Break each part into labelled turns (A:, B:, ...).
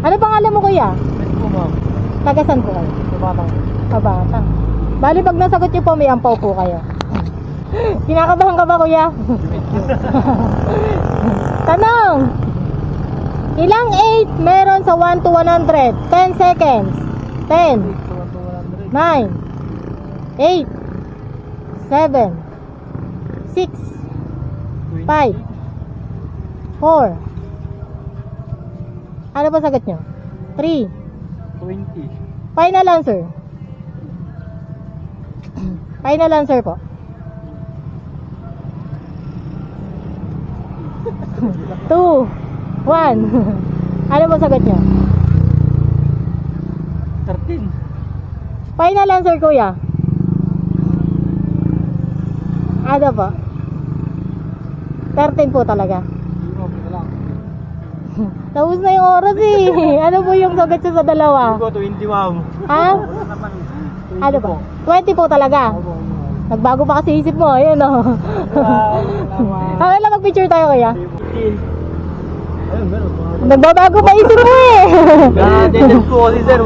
A: Ano pangalan mo kuya?
B: Yes po, ma'am.
A: Tagasan po kayo?
B: Tumatang.
A: Kabatang. Bali pag nasagot niyo po may ampaw po kayo. Kinakabahan ka ba kuya? Tanong! Ilang 8 meron sa 1 to 100? 10 seconds. 10, 9, 8, 7, 6, 5, 4. Ano pa sagot nyo? 3.
B: 20.
A: Final answer. Final answer po. 2, 1. Ano po sagot nyo?
B: 13.
A: Final answer kuya. Ano po? 13 po talaga.
B: Okay lang.
A: Tapos na yung oras eh. Ano po yung sagot siya sa dalawa?
B: Ko 20, ma'am.
A: Ha? Ano po? 20 po talaga. Nagbago pa kasi isip mo. Ayun o. Okay lang mag-picture tayo kuya.
B: 15. Ayun, meron.
A: Nagbabago pa isip mo eh.
B: Attendance po kasi, sir.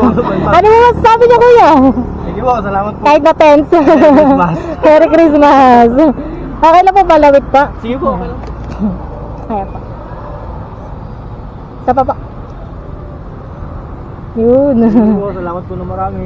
A: Ano mo masasabi niya kuya?
B: Sige po, salamat po.
A: Kahit na tense.
B: Christmas.
A: Merry Christmas. Okay lang po palawit pa.
B: Sige po, okay lang.
A: Kaya pa. Sa papa. Yun.
B: Sige po, salamat po na marami.